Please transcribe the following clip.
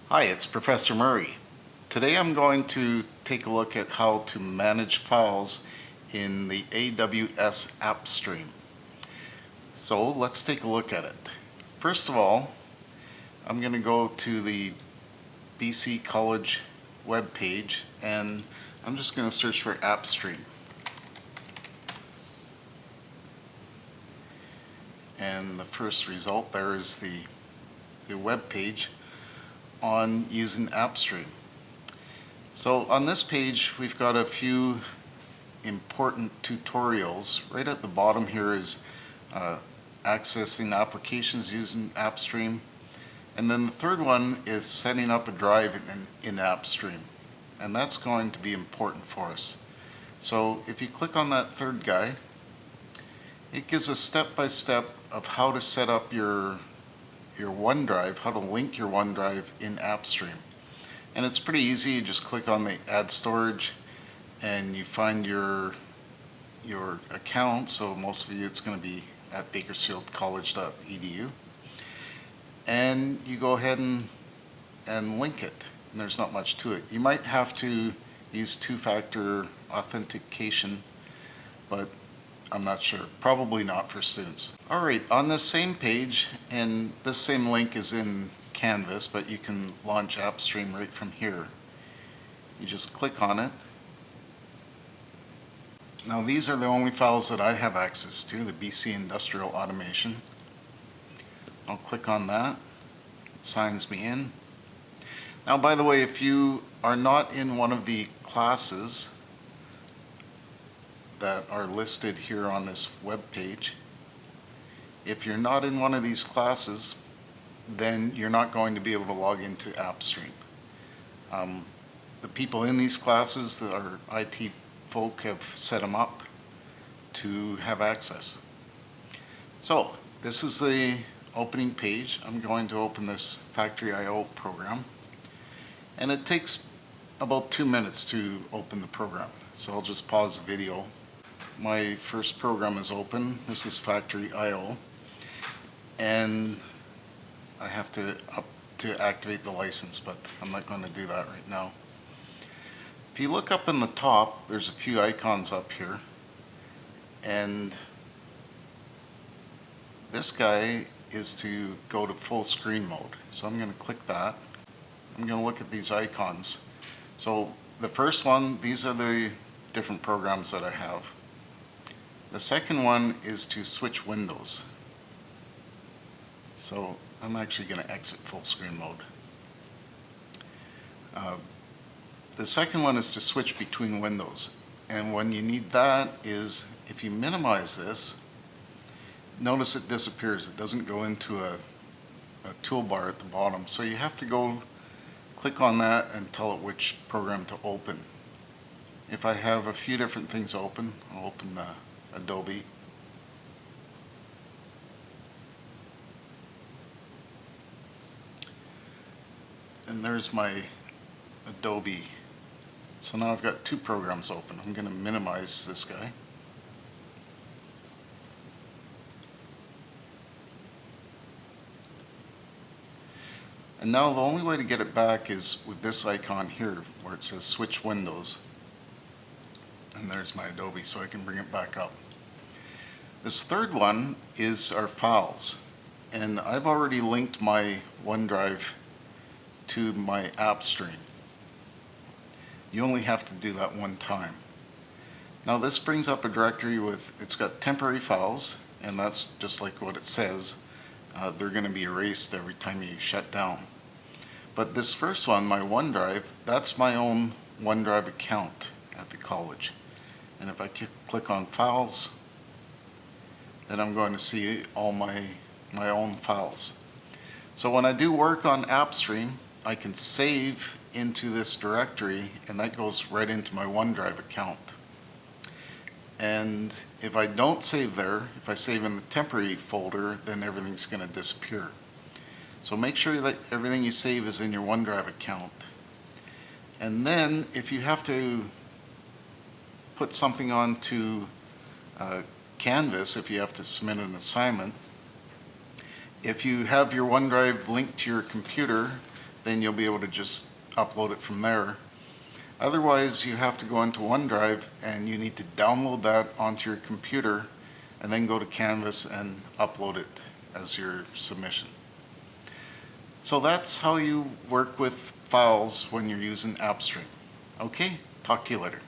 Hi, it's Professor Murray. Today I'm going to take a look at how to manage files in the AWS AppStream. So let's take a look at it. First of all, I'm going to go to the BC College webpage and I'm just going to search for AppStream. And the first result there is the web page on using AppStream. So on this page we've got a few important tutorials. Right at the bottom here is accessing applications using AppStream, and then the third one is setting up a drive in AppStream, and that's going to be important for us. So if you click on that third guy, it gives a step-by-step of how to set up your OneDrive, how to link your OneDrive in AppStream. And it's pretty easy. You just click on the add storage and you find your account. So most of you, it's going to be at bakersfieldcollege.edu, and you go ahead and link it. And there's not much to it. You might have to use two-factor authentication, but I'm not sure. Probably not for students. Alright, on this same page, and this same link is in Canvas, but you can launch AppStream right from here. You just click on it. Now these are the only files that I have access to, the BC Industrial Automation. I'll click on that. It signs me in. Now by the way, if you are not in one of the classes that are listed here on this web page, if you're not in one of these classes, then you're not going to be able to log into AppStream. The people in these classes that are IT folk have set them up to have access. So this is the opening page. I'm going to open this Factory.io program, and it takes about 2 minutes to open the program. So I'll just pause the video. My first program is open. This is Factory.io, and I have to activate the license, but I'm not going to do that right now. If you look up in the top, there's a few icons up here, and this guy is to go to full screen mode. So I'm going to click that. I'm going to look at these icons. So the first one, these are the different programs that I have. The second one is to switch windows. So I'm actually going to exit full screen mode. The second one is to switch between windows. And when you need that is, if you minimize this, notice it disappears. It doesn't go into a toolbar at the bottom. So you have to go click on that and tell it which program to open. If I have a few different things open, I'll open Adobe. And there's my Adobe. So now I've got two programs open. I'm going to minimize this guy. And now the only way to get it back is with this icon here where it says switch windows. And there's my Adobe, so I can bring it back up. This third one is our files. And I've already linked my OneDrive to my AppStream. You only have to do that one time. Now this brings up a directory with, it's got temporary files, and that's just like what it says. They're going to be erased every time you shut down. But this first one, my OneDrive, that's my own OneDrive account at the college. And if I click on files, then I'm going to see all my own files. So when I do work on AppStream, I can save into this directory, and that goes right into my OneDrive account. And if I don't save there, if I save in the temporary folder, then everything's going to disappear. So make sure that everything you save is in your OneDrive account. And then if you have to put something onto Canvas, if you have to submit an assignment, if you have your OneDrive linked to your computer, then you'll be able to just upload it from there. Otherwise, you have to go into OneDrive and you need to download that onto your computer and then go to Canvas and upload it as your submission. So that's how you work with files when you're using AppStream. Okay, talk to you later.